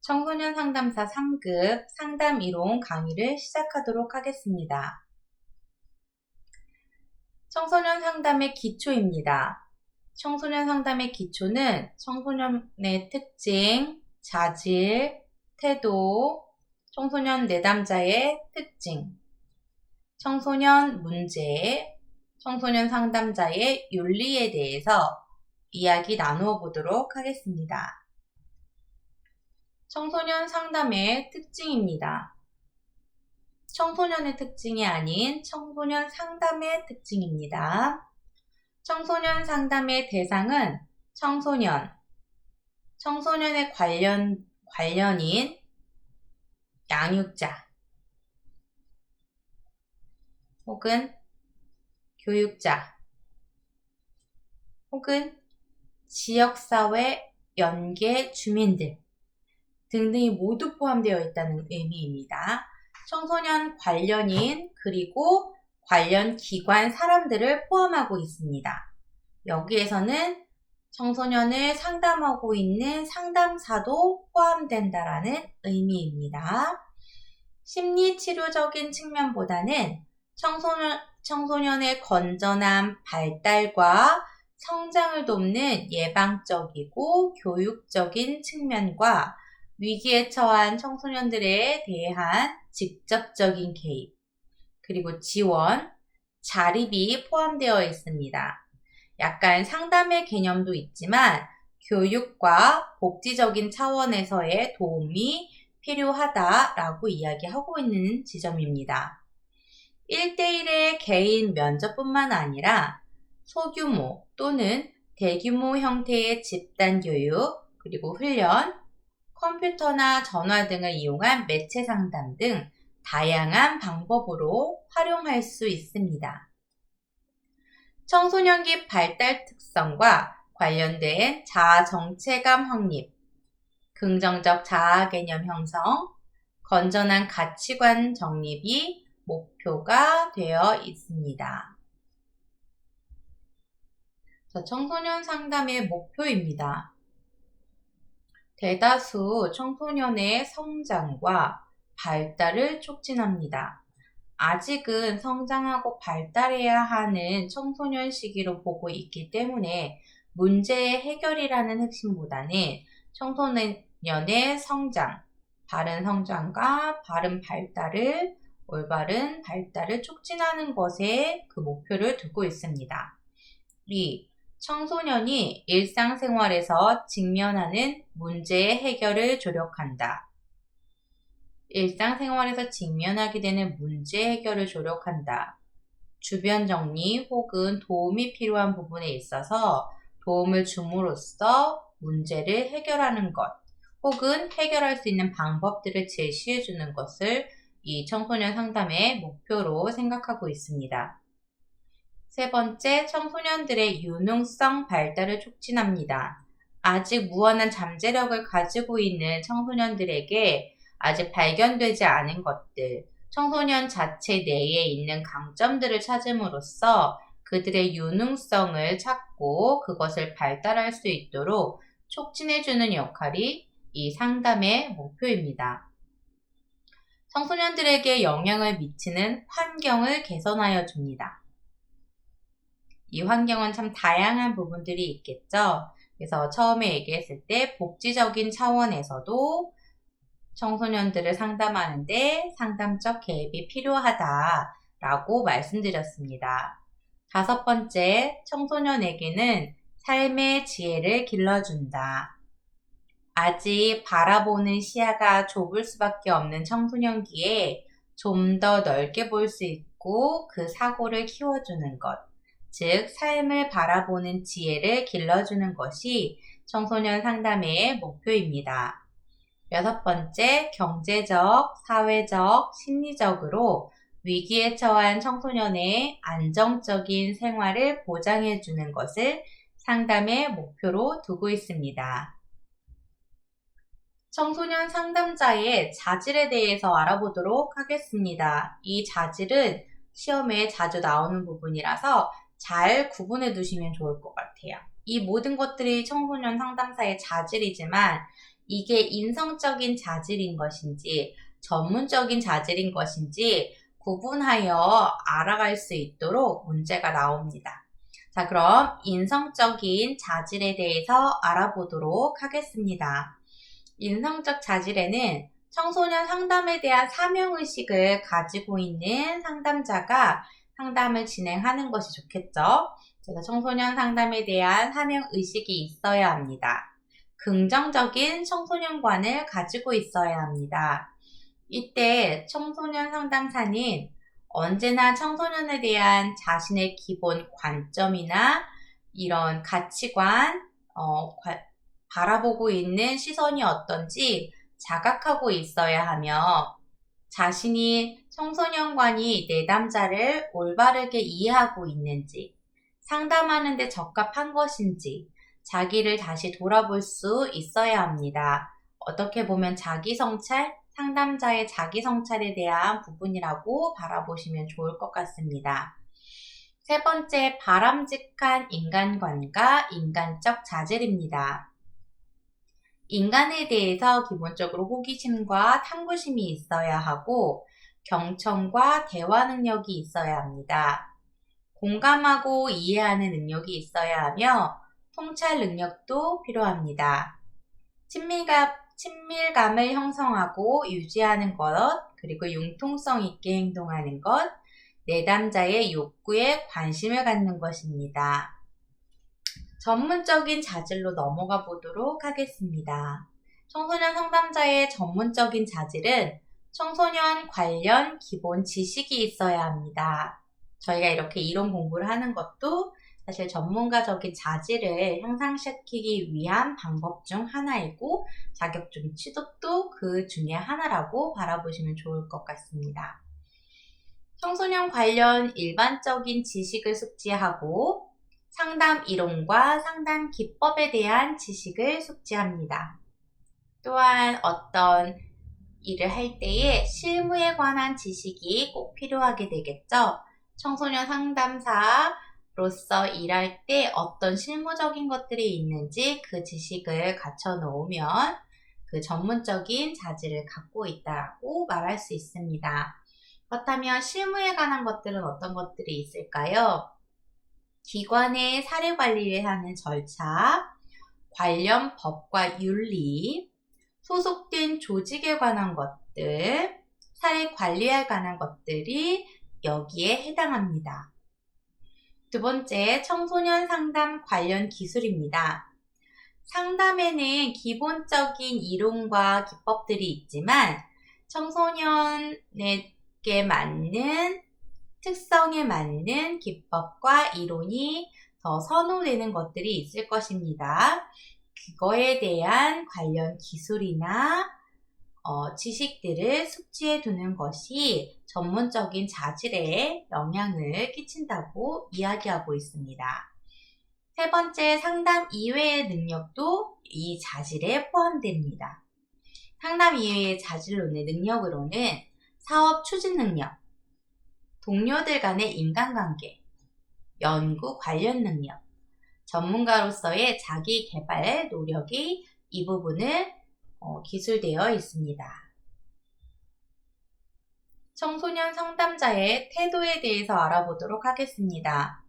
청소년 상담사 3급 상담 이론 강의를 시작하도록 하겠습니다. 청소년 상담의 기초입니다. 청소년 상담의 기초는 청소년의 특징, 자질, 태도, 청소년 내담자의 특징, 청소년 문제, 청소년 상담자의 윤리에 대해서 이야기 나누어 보도록 하겠습니다. 청소년 상담의 특징입니다. 청소년의 특징이 아닌 청소년 상담의 특징입니다. 청소년 상담의 대상은 청소년의 관련인 양육자 혹은 교육자 혹은 지역사회 연계 주민들 등등이 모두 포함되어 있다는 의미입니다. 청소년 관련인 그리고 관련 기관 사람들을 포함하고 있습니다. 여기에서는 청소년을 상담하고 있는 상담사도 포함된다라는 의미입니다. 심리치료적인 측면보다는 청소년의 건전한 발달과 성장을 돕는 예방적이고 교육적인 측면과 위기에 처한 청소년들에 대한 직접적인 개입, 그리고 지원, 자립이 포함되어 있습니다. 약간 상담의 개념도 있지만 교육과 복지적인 차원에서의 도움이 필요하다라고 이야기하고 있는 지점입니다. 1대1의 개인 면접뿐만 아니라 소규모 또는 대규모 형태의 집단 교육, 그리고 훈련, 컴퓨터나 전화 등을 이용한 매체 상담 등 다양한 방법으로 활용할 수 있습니다. 청소년기 발달 특성과 관련된 자아 정체감 확립, 긍정적 자아 개념 형성, 건전한 가치관 정립이 목표가 되어 있습니다. 청소년 상담의 목표입니다. 대다수 청소년의 성장과 발달을 촉진합니다. 아직은 성장하고 발달해야 하는 청소년 시기로 보고 있기 때문에 문제의 해결이라는 핵심보다는 청소년의 성장, 바른 성장과 올바른 발달을 촉진하는 것에 그 목표를 두고 있습니다. 청소년이 일상생활에서 직면하는 문제의 해결을 조력한다. 일상생활에서 직면하게 되는 문제 해결을 조력한다. 주변 정리 혹은 도움이 필요한 부분에 있어서 도움을 줌으로써 문제를 해결하는 것 혹은 해결할 수 있는 방법들을 제시해 주는 것을 이 청소년 상담의 목표로 생각하고 있습니다. 세 번째, 청소년들의 유능성 발달을 촉진합니다. 아직 무한한 잠재력을 가지고 있는 청소년들에게 아직 발견되지 않은 것들, 청소년 자체 내에 있는 강점들을 찾음으로써 그들의 유능성을 찾고 그것을 발달할 수 있도록 촉진해주는 역할이 이 상담의 목표입니다. 청소년들에게 영향을 미치는 환경을 개선하여 줍니다. 이 환경은 참 다양한 부분들이 있겠죠. 그래서 처음에 얘기했을 때 복지적인 차원에서도 청소년들을 상담하는데 상담적 개입이 필요하다라고 말씀드렸습니다. 다섯 번째, 청소년에게는 삶의 지혜를 길러준다. 아직 바라보는 시야가 좁을 수밖에 없는 청소년기에 좀 더 넓게 볼 수 있고 그 사고를 키워주는 것. 즉, 삶을 바라보는 지혜를 길러주는 것이 청소년 상담의 목표입니다. 여섯 번째, 경제적, 사회적, 심리적으로 위기에 처한 청소년의 안정적인 생활을 보장해주는 것을 상담의 목표로 두고 있습니다. 청소년 상담자의 자질에 대해서 알아보도록 하겠습니다. 이 자질은 시험에 자주 나오는 부분이라서 잘 구분해 두시면 좋을 것 같아요. 이 모든 것들이 청소년 상담사의 자질이지만 이게 인성적인 자질인 것인지 전문적인 자질인 것인지 구분하여 알아갈 수 있도록 문제가 나옵니다. 자, 그럼 인성적인 자질에 대해서 알아보도록 하겠습니다. 인성적 자질에는 청소년 상담에 대한 사명의식을 가지고 있는 상담자가 상담을 진행하는 것이 좋겠죠. 그래서 청소년 상담에 대한 사명의식이 있어야 합니다. 긍정적인 청소년관을 가지고 있어야 합니다. 이때 청소년 상담사는 언제나 청소년에 대한 자신의 기본 관점이나 이런 가치관, 바라보고 있는 시선이 어떤지 자각하고 있어야 하며 자신이 청소년관이 내담자를 올바르게 이해하고 있는지, 상담하는 데 적합한 것인지 자기를 다시 돌아볼 수 있어야 합니다. 어떻게 보면 자기성찰, 상담자의 자기성찰에 대한 부분이라고 바라보시면 좋을 것 같습니다. 세 번째, 바람직한 인간관과 인간적 자질입니다. 인간에 대해서 기본적으로 호기심과 탐구심이 있어야 하고 경청과 대화 능력이 있어야 합니다. 공감하고 이해하는 능력이 있어야 하며 통찰 능력도 필요합니다. 친밀감을 형성하고 유지하는 것, 그리고 융통성 있게 행동하는 것, 내담자의 욕구에 관심을 갖는 것입니다. 전문적인 자질로 넘어가 보도록 하겠습니다. 청소년 상담자의 전문적인 자질은 청소년 관련 기본 지식이 있어야 합니다. 저희가 이렇게 이론 공부를 하는 것도 사실 전문가적인 자질을 향상시키기 위한 방법 중 하나이고 자격증 취득도 그 중에 하나라고 바라보시면 좋을 것 같습니다. 청소년 관련 일반적인 지식을 숙지하고 상담 이론과 상담 기법에 대한 지식을 숙지합니다. 또한 어떤 일을 할 때에 실무에 관한 지식이 꼭 필요하게 되겠죠. 청소년 상담사로서 일할 때 어떤 실무적인 것들이 있는지 그 지식을 갖춰 놓으면 그 전문적인 자질을 갖고 있다고 말할 수 있습니다. 그렇다면 실무에 관한 것들은 어떤 것들이 있을까요? 기관의 사례 관리를 하는 절차, 관련 법과 윤리, 소속된 조직에 관한 것들, 사례 관리에 관한 것들이 여기에 해당합니다. 두 번째, 청소년 상담 관련 기술입니다. 상담에는 기본적인 이론과 기법들이 있지만 청소년에게 맞는 특성에 맞는 기법과 이론이 더 선호되는 것들이 있을 것입니다. 그거에 대한 관련 기술이나 지식들을 숙지해 두는 것이 전문적인 자질에 영향을 끼친다고 이야기하고 있습니다. 세 번째, 상담 이외의 능력도 이 자질에 포함됩니다. 상담 이외의 자질로는 능력으로는 사업 추진 능력, 동료들 간의 인간관계, 연구 관련 능력, 전문가로서의 자기 개발 노력이 이 부분을 기술되어 있습니다. 청소년 상담자의 태도에 대해서 알아보도록 하겠습니다.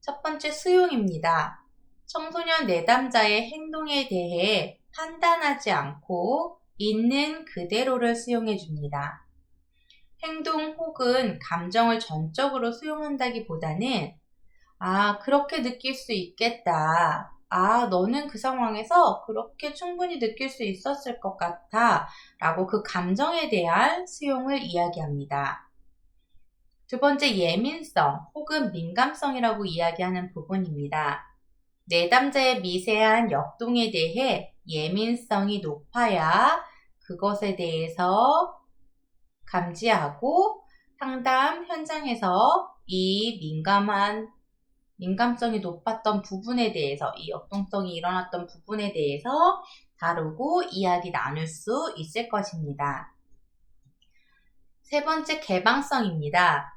첫 번째, 수용입니다. 청소년 내담자의 행동에 대해 판단하지 않고 있는 그대로를 수용해 줍니다. 행동 혹은 감정을 전적으로 수용한다기보다는 그렇게 느낄 수 있겠다. 너는 그 상황에서 그렇게 충분히 느낄 수 있었을 것 같아. 라고 그 감정에 대한 수용을 이야기합니다. 두 번째, 예민성 혹은 민감성이라고 이야기하는 부분입니다. 내담자의 미세한 역동에 대해 예민성이 높아야 그것에 대해서 감지하고 상담 현장에서 이 민감성이 높았던 부분에 대해서, 이 역동성이 일어났던 부분에 대해서 다루고 이야기 나눌 수 있을 것입니다. 세 번째, 개방성입니다.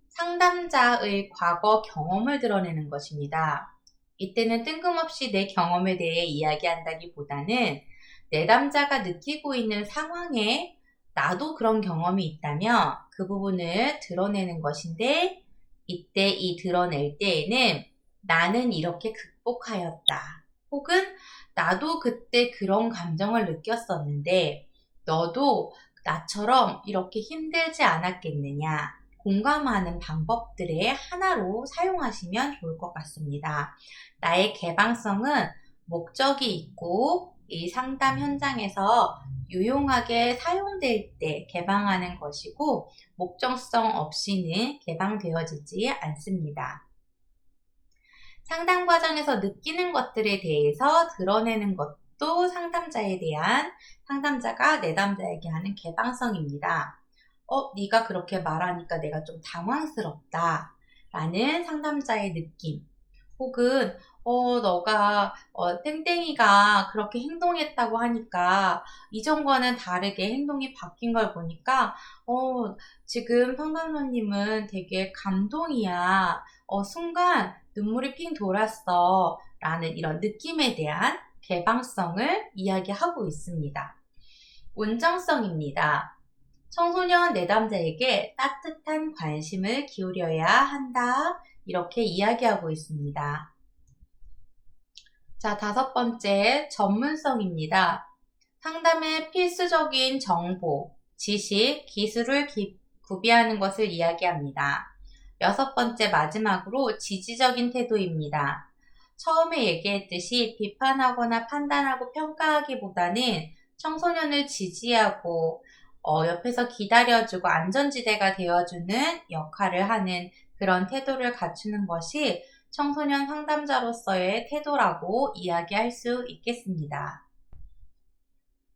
상담자의 과거 경험을 드러내는 것입니다. 이때는 뜬금없이 내 경험에 대해 이야기한다기보다는 내담자가 느끼고 있는 상황에 나도 그런 경험이 있다면 그 부분을 드러내는 것인데, 이때 이 드러낼 때에는 나는 이렇게 극복하였다. 혹은 나도 그때 그런 감정을 느꼈었는데 너도 나처럼 이렇게 힘들지 않았겠느냐. 공감하는 방법들의 하나로 사용하시면 좋을 것 같습니다. 나의 개방성은 목적이 있고 이 상담 현장에서 유용하게 사용될 때 개방하는 것이고 목적성 없이는 개방되어지지 않습니다. 상담 과정에서 느끼는 것들에 대해서 드러내는 것도 상담자가 내담자에게 하는 개방성입니다. 네가 그렇게 말하니까 내가 좀 당황스럽다 라는 상담자의 느낌, 혹은 너가 땡땡이가 그렇게 행동했다고 하니까 이전과는 다르게 행동이 바뀐 걸 보니까 지금 상담사님은 되게 감동이야. 순간 눈물이 핑 돌았어 라는 이런 느낌에 대한 개방성을 이야기하고 있습니다. 온정성입니다. 청소년 내담자에게 따뜻한 관심을 기울여야 한다. 이렇게 이야기하고 있습니다. 자, 5번째, 전문성입니다. 상담의 필수적인 정보, 지식, 기술을 구비하는 것을 이야기합니다. 6번째, 마지막으로 지지적인 태도입니다. 처음에 얘기했듯이 비판하거나 판단하고 평가하기보다는 청소년을 지지하고 옆에서 기다려주고 안전지대가 되어주는 역할을 하는 그런 태도를 갖추는 것이 청소년 상담자로서의 태도라고 이야기할 수 있겠습니다.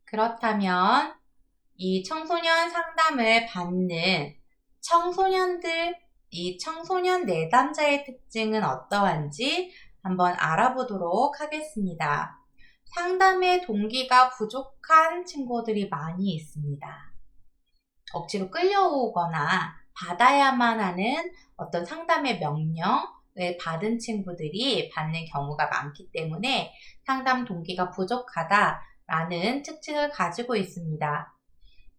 그렇다면 이 청소년 상담을 받는 이 청소년 내담자의 특징은 어떠한지 한번 알아보도록 하겠습니다. 상담의 동기가 부족한 친구들이 많이 있습니다. 억지로 끌려오거나 받아야만 하는 어떤 상담의 명령을 받은 친구들이 받는 경우가 많기 때문에 상담 동기가 부족하다라는 특징을 가지고 있습니다.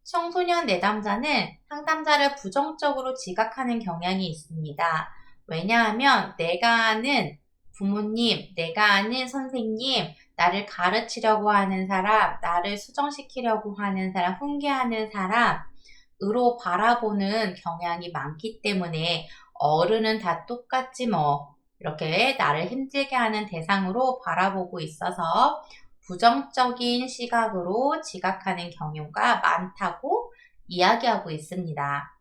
청소년 내담자는 상담자를 부정적으로 지각하는 경향이 있습니다. 왜냐하면 내가 아는 부모님, 내가 아는 선생님, 나를 가르치려고 하는 사람, 나를 수정시키려고 하는 사람, 훈계하는 사람으로 바라보는 경향이 많기 때문에 어른은 다 똑같지 뭐 이렇게 나를 힘들게 하는 대상으로 바라보고 있어서 부정적인 시각으로 지각하는 경우가 많다고 이야기하고 있습니다.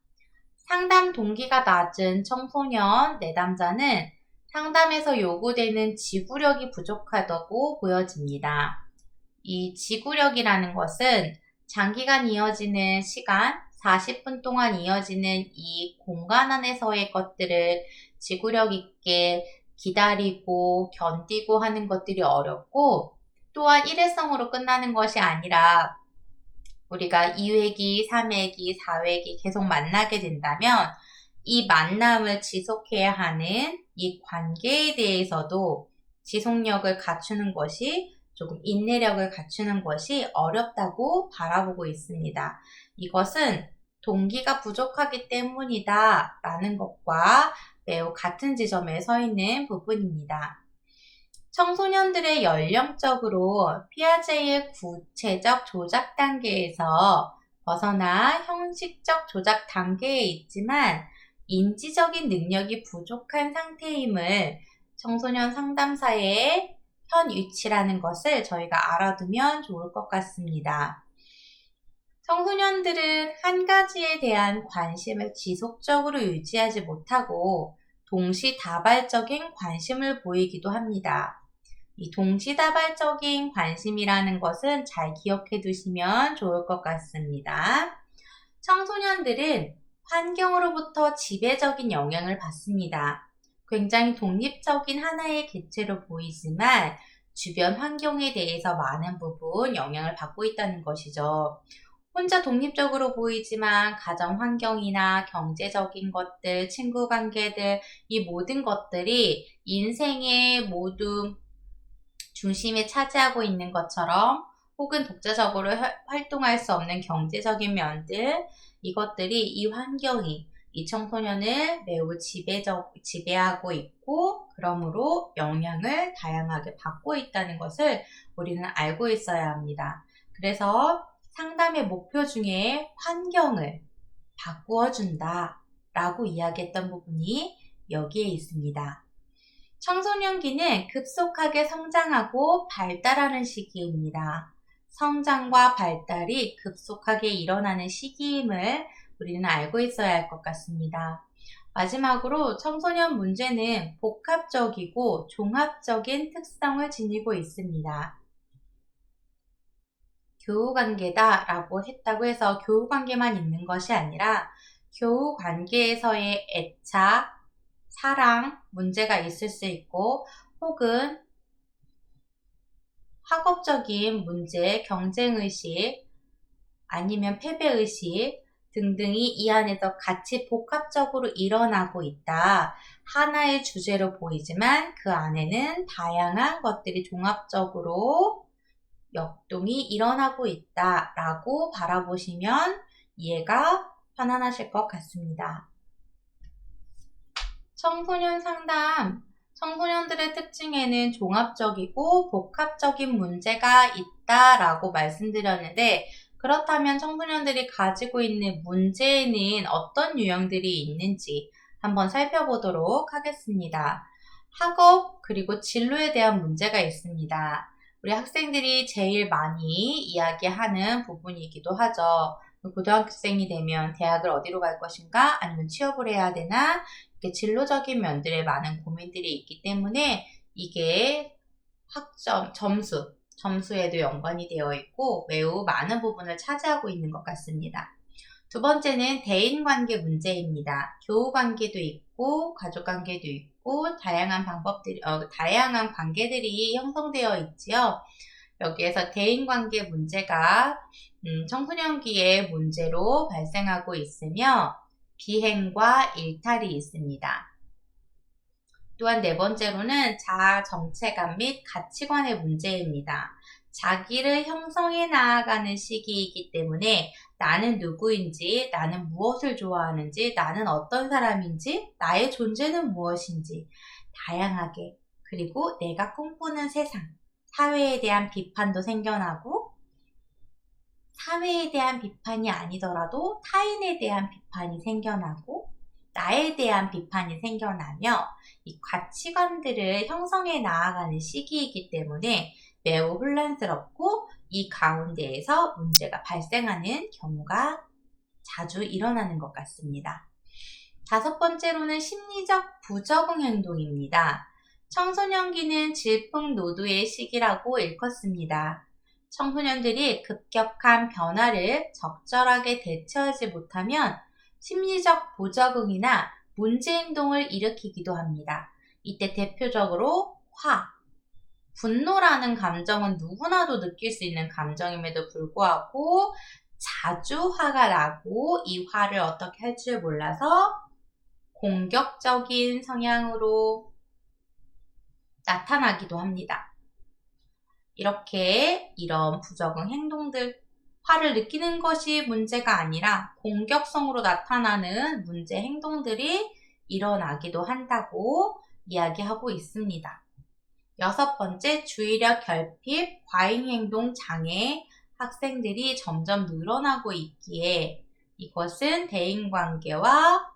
상담 동기가 낮은 청소년 내담자는 상담에서 요구되는 지구력이 부족하다고 보여집니다. 이 지구력이라는 것은 장기간 이어지는 시간, 40분 동안 이어지는 이 공간 안에서의 것들을 지구력 있게 기다리고 견디고 하는 것들이 어렵고, 또한 일회성으로 끝나는 것이 아니라 우리가 2회기, 3회기, 4회기 계속 만나게 된다면 이 만남을 지속해야 하는 이 관계에 대해서도 지속력을 갖추는 것이, 조금 인내력을 갖추는 것이 어렵다고 바라보고 있습니다. 이것은 동기가 부족하기 때문이다 라는 것과 매우 같은 지점에 서 있는 부분입니다. 청소년들의 연령적으로 피아제의 구체적 조작 단계에서 벗어나 형식적 조작 단계에 있지만 인지적인 능력이 부족한 상태임을 청소년 상담사의 현 위치라는 것을 저희가 알아두면 좋을 것 같습니다. 청소년들은 한 가지에 대한 관심을 지속적으로 유지하지 못하고 동시다발적인 관심을 보이기도 합니다. 이 동시다발적인 관심이라는 것은 잘 기억해 두시면 좋을 것 같습니다. 청소년들은 환경으로부터 지배적인 영향을 받습니다. 굉장히 독립적인 하나의 개체로 보이지만 주변 환경에 대해서 많은 부분 영향을 받고 있다는 것이죠. 혼자 독립적으로 보이지만 가정 환경이나 경제적인 것들, 친구 관계들, 이 모든 것들이 인생의 모두 중심에 차지하고 있는 것처럼 혹은 독자적으로 활동할 수 없는 경제적인 면들, 이것들이 이 환경이 이 청소년을 매우 지배하고 있고 그러므로 영향을 다양하게 받고 있다는 것을 우리는 알고 있어야 합니다. 그래서 상담의 목표 중에 환경을 바꾸어 준다 라고 이야기했던 부분이 여기에 있습니다. 청소년기는 급속하게 성장하고 발달하는 시기입니다. 성장과 발달이 급속하게 일어나는 시기임을 우리는 알고 있어야 할 것 같습니다. 마지막으로 청소년 문제는 복합적이고 종합적인 특성을 지니고 있습니다. 교우관계다 라고 했다고 해서 교우관계만 있는 것이 아니라 교우관계에서의 애착, 사랑, 문제가 있을 수 있고 혹은 학업적인 문제, 경쟁의식, 아니면 패배의식 등등이 이 안에서 같이 복합적으로 일어나고 있다. 하나의 주제로 보이지만 그 안에는 다양한 것들이 종합적으로 역동이 일어나고 있다라고 바라보시면 이해가 편안하실 것 같습니다. 청소년 상담, 청소년들의 특징에는 종합적이고 복합적인 문제가 있다라고 말씀드렸는데 그렇다면 청소년들이 가지고 있는 문제에는 어떤 유형들이 있는지 한번 살펴보도록 하겠습니다. 학업 그리고 진로에 대한 문제가 있습니다. 우리 학생들이 제일 많이 이야기하는 부분이기도 하죠. 고등학생이 되면 대학을 어디로 갈 것인가? 아니면 취업을 해야 되나? 이렇게 진로적인 면들에 많은 고민들이 있기 때문에 이게 점수에도 연관이 되어 있고 매우 많은 부분을 차지하고 있는 것 같습니다. 두 번째는 대인관계 문제입니다. 교우관계도 있고 가족관계도 있고 다양한 관계들이 형성되어 있지요. 여기에서 대인관계 문제가 청소년기의 문제로 발생하고 있으며 비행과 일탈이 있습니다. 또한 네 번째로는 자아 정체감 및 가치관의 문제입니다. 자기를 형성해 나아가는 시기이기 때문에 나는 누구인지, 나는 무엇을 좋아하는지, 나는 어떤 사람인지, 나의 존재는 무엇인지 다양하게 그리고 내가 꿈꾸는 세상, 사회에 대한 비판도 생겨나고 사회에 대한 비판이 아니더라도 타인에 대한 비판이 생겨나고 나에 대한 비판이 생겨나며 이 가치관들을 형성해 나아가는 시기이기 때문에 매우 혼란스럽고 이 가운데에서 문제가 발생하는 경우가 자주 일어나는 것 같습니다. 다섯 번째로는 심리적 부적응 행동입니다. 청소년기는 질풍노도의 시기라고 일컫습니다. 청소년들이 급격한 변화를 적절하게 대처하지 못하면 심리적 부적응이나 문제행동을 일으키기도 합니다. 이때 대표적으로 분노라는 감정은 누구나도 느낄 수 있는 감정임에도 불구하고 자주 화가 나고 이 화를 어떻게 할 줄 몰라서 공격적인 성향으로 나타나기도 합니다. 이렇게 이런 부적응 행동들, 화를 느끼는 것이 문제가 아니라 공격성으로 나타나는 문제 행동들이 일어나기도 한다고 이야기하고 있습니다. 여섯 번째, 주의력 결핍, 과잉행동 장애 학생들이 점점 늘어나고 있기에 이것은 대인관계와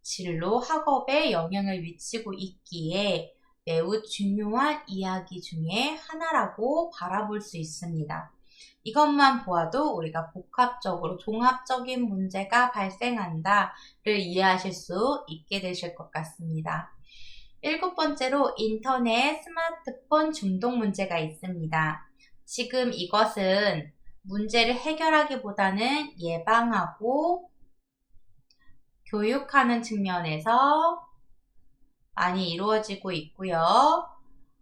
진로, 학업에 영향을 미치고 있기에 매우 중요한 이야기 중에 하나라고 바라볼 수 있습니다. 이것만 보아도 우리가 복합적으로 종합적인 문제가 발생한다를 이해하실 수 있게 되실 것 같습니다. 일곱 번째로 인터넷, 스마트폰 중독 문제가 있습니다. 지금 이것은 문제를 해결하기보다는 예방하고 교육하는 측면에서 많이 이루어지고 있고요.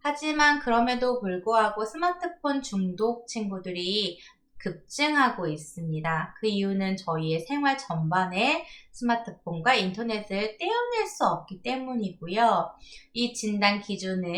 하지만 그럼에도 불구하고 스마트폰 중독 친구들이 급증하고 있습니다. 그 이유는 저희의 생활 전반에 스마트폰과 인터넷을 떼어낼 수 없기 때문이고요. 이 진단 기준은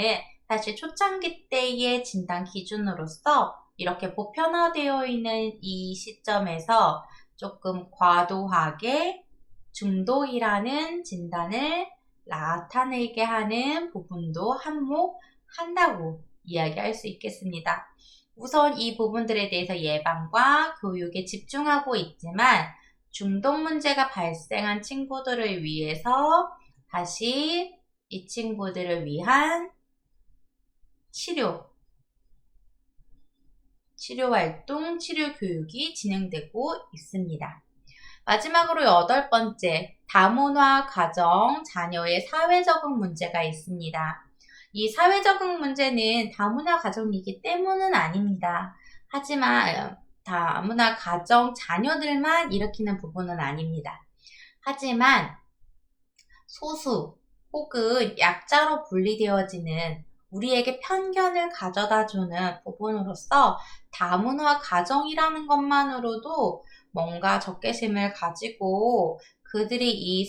사실 초창기 때의 진단 기준으로서 이렇게 보편화되어 있는 이 시점에서 조금 과도하게 중독이라는 진단을 나타내게 하는 부분도 한몫한다고 이야기할 수 있겠습니다. 우선 이 부분들에 대해서 예방과 교육에 집중하고 있지만 중독 문제가 발생한 친구들을 위해서 다시 이 친구들을 위한 치료 활동, 치료 교육이 진행되고 있습니다. 마지막으로 8번째, 다문화 가정, 자녀의 사회 적응 문제가 있습니다. 이 사회 적응 문제는 다문화 가정이기 때문은 아닙니다. 하지만 다문화 가정 자녀들만 일으키는 부분은 아닙니다. 하지만 소수 혹은 약자로 분리되어지는 우리에게 편견을 가져다주는 부분으로서 다문화 가정이라는 것만으로도 뭔가 적개심을 가지고 그들이 이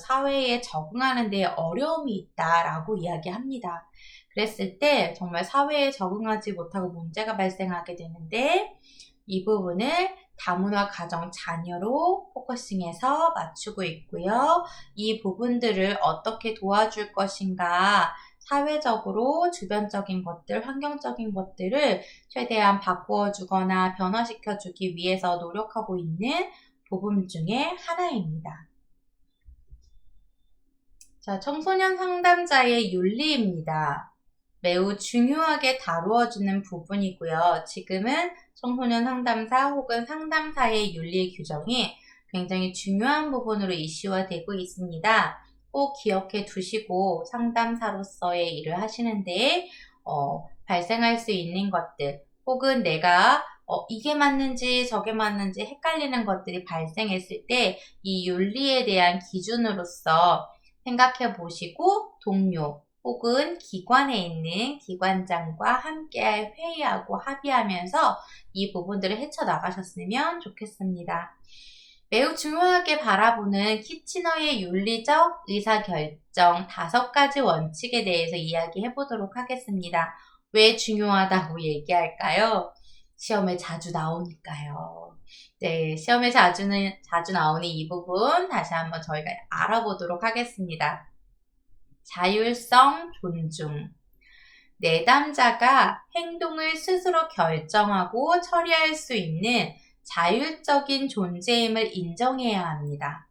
사회에 적응하는 데 어려움이 있다라고 이야기합니다. 그랬을 때 정말 사회에 적응하지 못하고 문제가 발생하게 되는데 이 부분을 다문화 가정 자녀로 포커싱해서 맞추고 있고요. 이 부분들을 어떻게 도와줄 것인가, 사회적으로 주변적인 것들, 환경적인 것들을 최대한 바꾸어주거나 변화시켜주기 위해서 노력하고 있는 부분 중에 하나입니다. 자, 청소년 상담자의 윤리입니다. 매우 중요하게 다루어지는 부분이고요. 지금은 청소년 상담사 혹은 상담사의 윤리 규정이 굉장히 중요한 부분으로 이슈화되고 있습니다. 꼭 기억해 두시고 상담사로서의 일을 하시는데 발생할 수 있는 것들 혹은 내가 이게 맞는지 저게 맞는지 헷갈리는 것들이 발생했을 때 이 윤리에 대한 기준으로서 생각해 보시고 동료 혹은 기관에 있는 기관장과 함께 회의하고 합의하면서 이 부분들을 헤쳐나가셨으면 좋겠습니다. 매우 중요하게 바라보는 키치너의 윤리적 의사결정 5가지 원칙에 대해서 이야기해 보도록 하겠습니다. 왜 중요하다고 얘기할까요? 시험에 자주 나오니까요. 네, 시험에 자주 나오는 이 부분 다시 한번 저희가 알아보도록 하겠습니다. 자율성 존중. 내담자가 행동을 스스로 결정하고 처리할 수 있는 자율적인 존재임을 인정해야 합니다.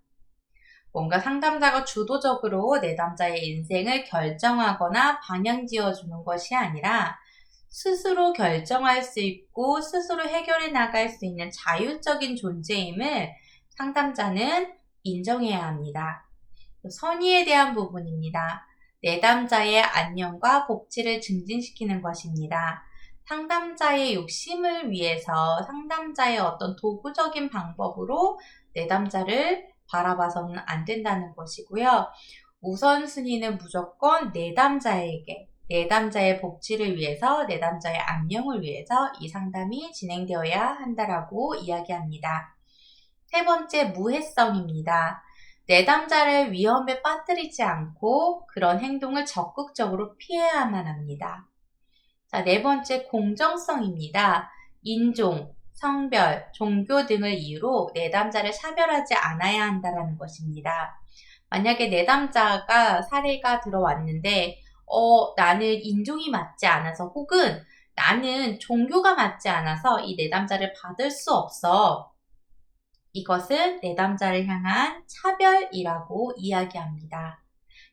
뭔가 상담자가 주도적으로 내담자의 인생을 결정하거나 방향 지어주는 것이 아니라 스스로 결정할 수 있고 스스로 해결해 나갈 수 있는 자율적인 존재임을 상담자는 인정해야 합니다. 선의에 대한 부분입니다. 내담자의 안녕과 복지를 증진시키는 것입니다. 상담자의 욕심을 위해서 상담자의 어떤 도구적인 방법으로 내담자를 바라봐서는 안 된다는 것이고요. 우선순위는 무조건 내담자에게, 내담자의 복지를 위해서, 내담자의 안녕을 위해서 이 상담이 진행되어야 한다라고 이야기합니다. 3번째, 무해성입니다. 내담자를 위험에 빠뜨리지 않고 그런 행동을 적극적으로 피해야만 합니다. 자, 4번째, 공정성입니다. 인종, 성별, 종교 등을 이유로 내담자를 차별하지 않아야 한다는 것입니다. 만약에 내담자가 사례가 들어왔는데 나는 인종이 맞지 않아서 혹은 나는 종교가 맞지 않아서 이 내담자를 받을 수 없어. 이것은 내담자를 향한 차별이라고 이야기합니다.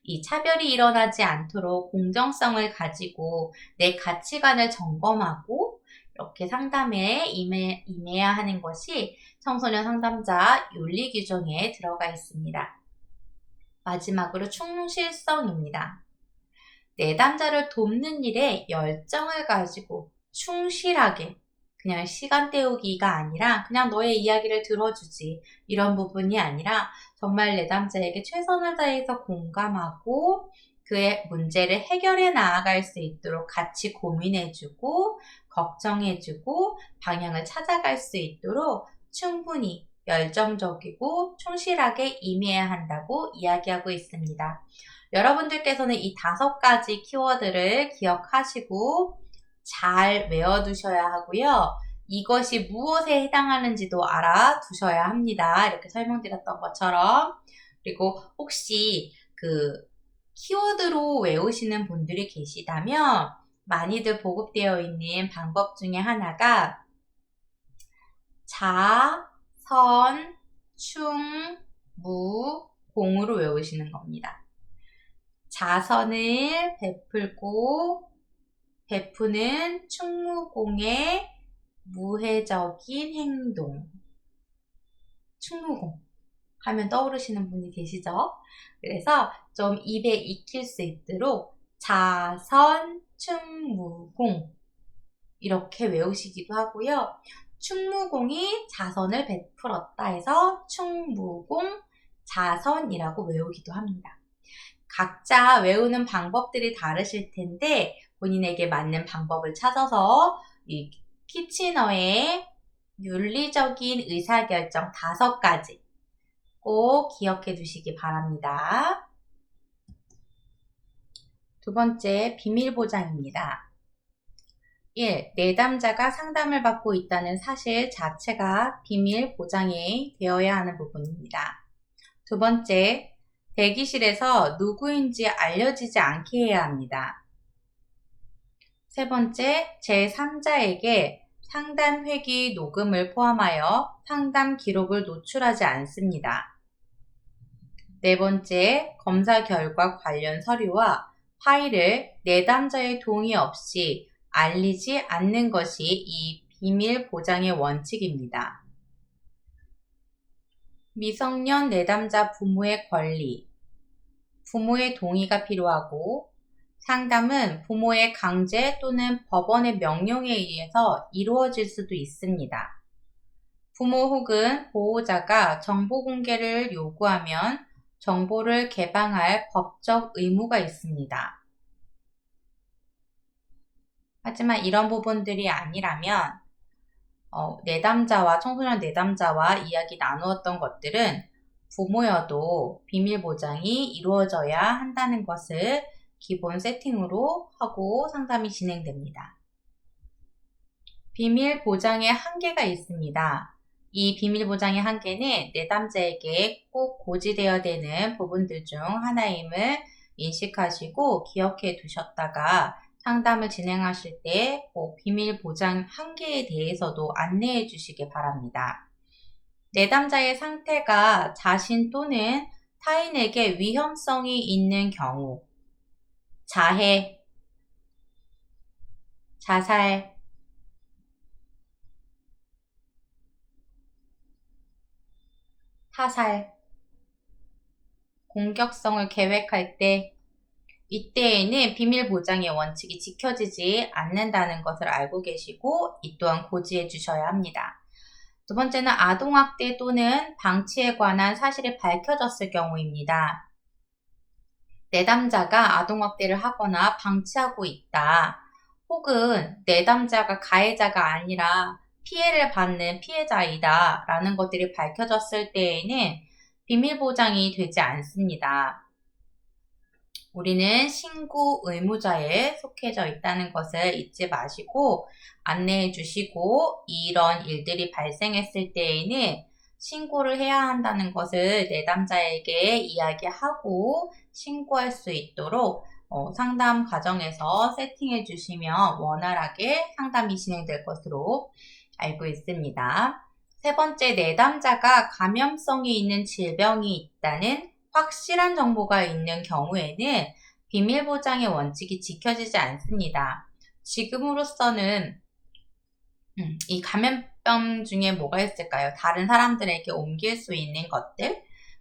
이 차별이 일어나지 않도록 공정성을 가지고 내 가치관을 점검하고 이렇게 상담에 임해야 하는 것이 청소년 상담자 윤리 규정에 들어가 있습니다. 마지막으로 충실성입니다. 내담자를 돕는 일에 열정을 가지고 충실하게 그냥 시간 때우기가 아니라 그냥 너의 이야기를 들어주지 이런 부분이 아니라 정말 내담자에게 최선을 다해서 공감하고 그의 문제를 해결해 나아갈 수 있도록 같이 고민해주고 걱정해주고 방향을 찾아갈 수 있도록 충분히 열정적이고 충실하게 임해야 한다고 이야기하고 있습니다. 여러분들께서는 이 5가지 키워드를 기억하시고 잘 외워두셔야 하고요. 이것이 무엇에 해당하는지도 알아두셔야 합니다. 이렇게 설명드렸던 것처럼. 그리고 혹시 그 키워드로 외우시는 분들이 계시다면 많이들 보급되어 있는 방법 중에 하나가 자, 선, 충, 무, 공으로 외우시는 겁니다. 자선을 베풀고 베푸는 충무공의 무해적인 행동. 충무공 하면 떠오르시는 분이 계시죠? 그래서 좀 입에 익힐 수 있도록 자선, 충무공 이렇게 외우시기도 하고요. 충무공이 자선을 베풀었다 해서 충무공 자선이라고 외우기도 합니다. 각자 외우는 방법들이 다르실 텐데 본인에게 맞는 방법을 찾아서 이 키치너의 윤리적인 의사결정 5가지 꼭 기억해 두시기 바랍니다. 두 번째, 비밀보장입니다. 1. 내담자가 상담을 받고 있다는 사실 자체가 비밀보장이 되어야 하는 부분입니다. 두 번째, 대기실에서 누구인지 알려지지 않게 해야 합니다. 세 번째, 제3자에게 상담 회기 녹음을 포함하여 상담 기록을 노출하지 않습니다. 네 번째, 검사 결과 관련 서류와 파일을 내담자의 동의 없이 알리지 않는 것이 이 비밀 보장의 원칙입니다. 미성년 내담자 부모의 권리, 부모의 동의가 필요하고 상담은 부모의 강제 또는 법원의 명령에 의해서 이루어질 수도 있습니다. 부모 혹은 보호자가 정보 공개를 요구하면 정보를 개방할 법적 의무가 있습니다. 하지만 이런 부분들이 아니라면 내담자와 청소년 내담자와 이야기 나누었던 것들은 부모여도 비밀 보장이 이루어져야 한다는 것을 기본 세팅으로 하고 상담이 진행됩니다. 비밀 보장의 한계가 있습니다. 이 비밀 보장의 한계는 내담자에게 꼭 고지되어야 되는 부분들 중 하나임을 인식하시고 기억해 두셨다가 상담을 진행하실 때 꼭 비밀 보장 한계에 대해서도 안내해 주시기 바랍니다. 내담자의 상태가 자신 또는 타인에게 위험성이 있는 경우, 자해, 자살, 타살, 공격성을 계획할 때 이때에는 비밀 보장의 원칙이 지켜지지 않는다는 것을 알고 계시고 이 또한 고지해 주셔야 합니다. 두 번째는 아동학대 또는 방치에 관한 사실이 밝혀졌을 경우입니다. 내담자가 아동학대를 하거나 방치하고 있다. 혹은 내담자가 가해자가 아니라 피해를 받는 피해자이다 라는 것들이 밝혀졌을 때에는 비밀 보장이 되지 않습니다. 우리는 신고 의무자에 속해져 있다는 것을 잊지 마시고 안내해 주시고 이런 일들이 발생했을 때에는 신고를 해야 한다는 것을 내담자에게 이야기하고 신고할 수 있도록 상담 과정에서 세팅해 주시면 원활하게 상담이 진행될 것으로 알고 있습니다. 세 번째, 내담자가 감염성이 있는 질병이 있다는 확실한 정보가 있는 경우에는 비밀 보장의 원칙이 지켜지지 않습니다. 지금으로서는 이 감염병 중에 뭐가 있을까요? 다른 사람들에게 옮길 수 있는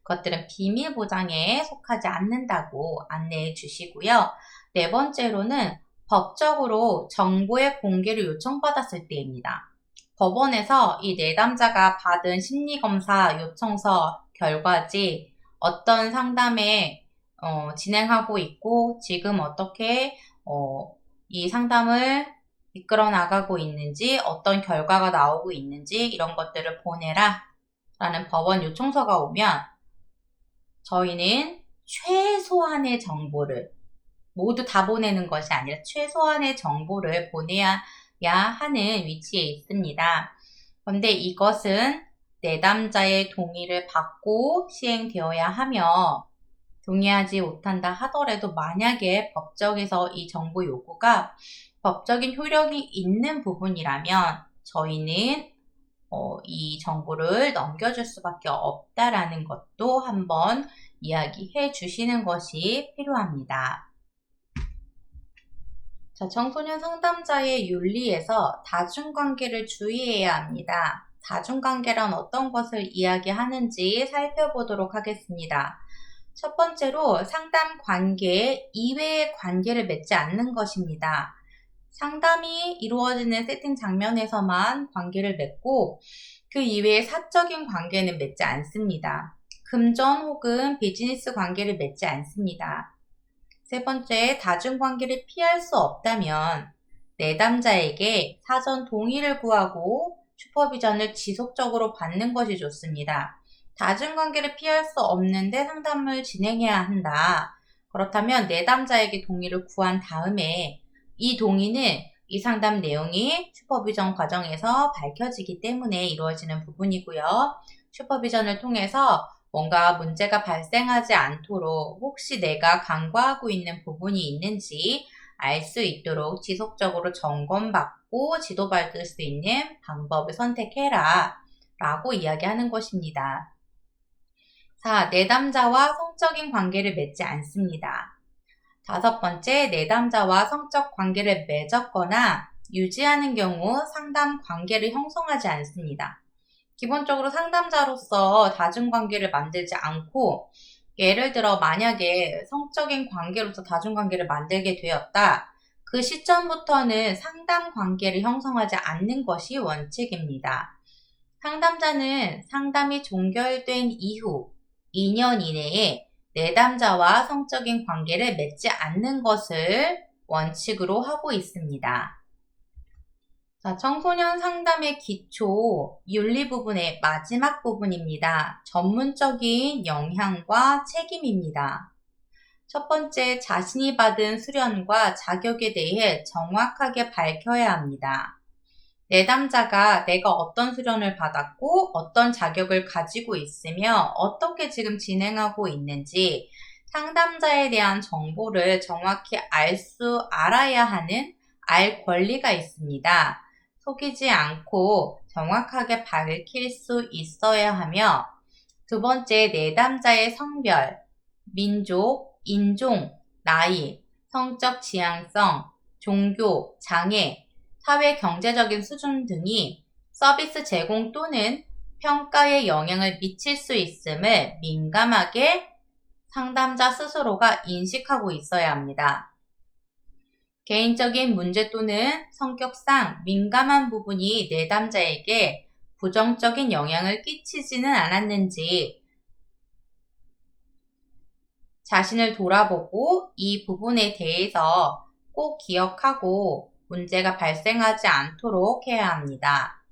그것들은 비밀 보장에 속하지 않는다고 안내해 주시고요. 네 번째로는 법적으로 정보의 공개를 요청받았을 때입니다. 법원에서 이 내담자가 받은 심리검사 요청서 결과지 어떤 상담에 진행하고 있고 지금 어떻게 이 상담을 이끌어 나가고 있는지 어떤 결과가 나오고 있는지 이런 것들을 보내라 라는 법원 요청서가 오면 저희는 최소한의 정보를 모두 다 보내는 것이 아니라 최소한의 정보를 보내야 하는 위치에 있습니다. 그런데 이것은 내담자의 동의를 받고 시행되어야 하며 동의하지 못한다 하더라도 만약에 법정에서 이 정보 요구가 법적인 효력이 있는 부분이라면 저희는 이 정보를 넘겨줄 수밖에 없다라는 것도 한번 이야기해 주시는 것이 필요합니다. 자, 청소년 상담자의 윤리에서 다중관계를 주의해야 합니다. 다중관계란 어떤 것을 이야기하는지 살펴보도록 하겠습니다. 첫 번째로 상담 관계 이외의 관계를 맺지 않는 것입니다. 상담이 이루어지는 세팅 장면에서만 관계를 맺고 그 이외의 사적인 관계는 맺지 않습니다. 금전 혹은 비즈니스 관계를 맺지 않습니다. 세 번째, 다중관계를 피할 수 없다면 내담자에게 사전 동의를 구하고 슈퍼비전을 지속적으로 받는 것이 좋습니다. 다중관계를 피할 수 없는데 상담을 진행해야 한다. 그렇다면 내담자에게 동의를 구한 다음에 이 동의는 이 상담 내용이 슈퍼비전 과정에서 밝혀지기 때문에 이루어지는 부분이고요. 슈퍼비전을 통해서 뭔가 문제가 발생하지 않도록 혹시 내가 간과하고 있는 부분이 있는지 알 수 있도록 지속적으로 점검받고 지도받을 수 있는 방법을 선택해라 라고 이야기하는 것입니다. 4. 내담자와 성적인 관계를 맺지 않습니다. 다섯 번째, 내담자와 성적 관계를 맺었거나 유지하는 경우 상담 관계를 형성하지 않습니다. 기본적으로 상담자로서 다중관계를 만들지 않고 예를 들어 만약에 성적인 관계로서 다중관계를 만들게 되었다. 그 시점부터는 상담 관계를 형성하지 않는 것이 원칙입니다. 상담자는 상담이 종결된 이후 2년 이내에 내담자와 성적인 관계를 맺지 않는 것을 원칙으로 하고 있습니다. 자, 청소년 상담의 기초 윤리 부분의 마지막 부분입니다. 전문적인 영향과 책임입니다. 첫 번째, 자신이 받은 수련과 자격에 대해 정확하게 밝혀야 합니다. 내담자가 내가 어떤 수련을 받았고 어떤 자격을 가지고 있으며 어떻게 지금 진행하고 있는지 상담자에 대한 정보를 정확히 알아야 하는 권리가 있습니다. 속이지 않고 정확하게 밝힐 수 있어야 하며 두 번째, 내담자의 성별, 민족, 인종, 나이, 성적 지향성, 종교, 장애, 사회 경제적인 수준 등이 서비스 제공 또는 평가에 영향을 미칠 수 있음을 민감하게 상담자 스스로가 인식하고 있어야 합니다. 개인적인 문제 또는 성격상 민감한 부분이 내담자에게 부정적인 영향을 끼치지는 않았는지 자신을 돌아보고 이 부분에 대해서 꼭 기억하고 문제가 발생하지 않도록 해야 합니다.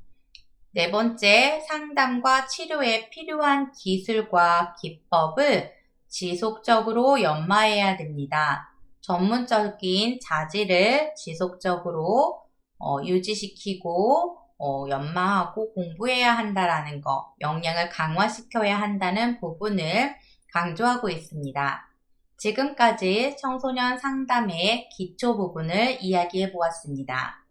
네 번째, 상담과 치료에 필요한 기술과 기법을 지속적으로 연마해야 됩니다. 전문적인 자질을 지속적으로 유지시키고 연마하고 공부해야 한다라는 거, 역량을 강화시켜야 한다는 부분을 강조하고 있습니다. 지금까지 청소년 상담의 기초 부분을 이야기해 보았습니다.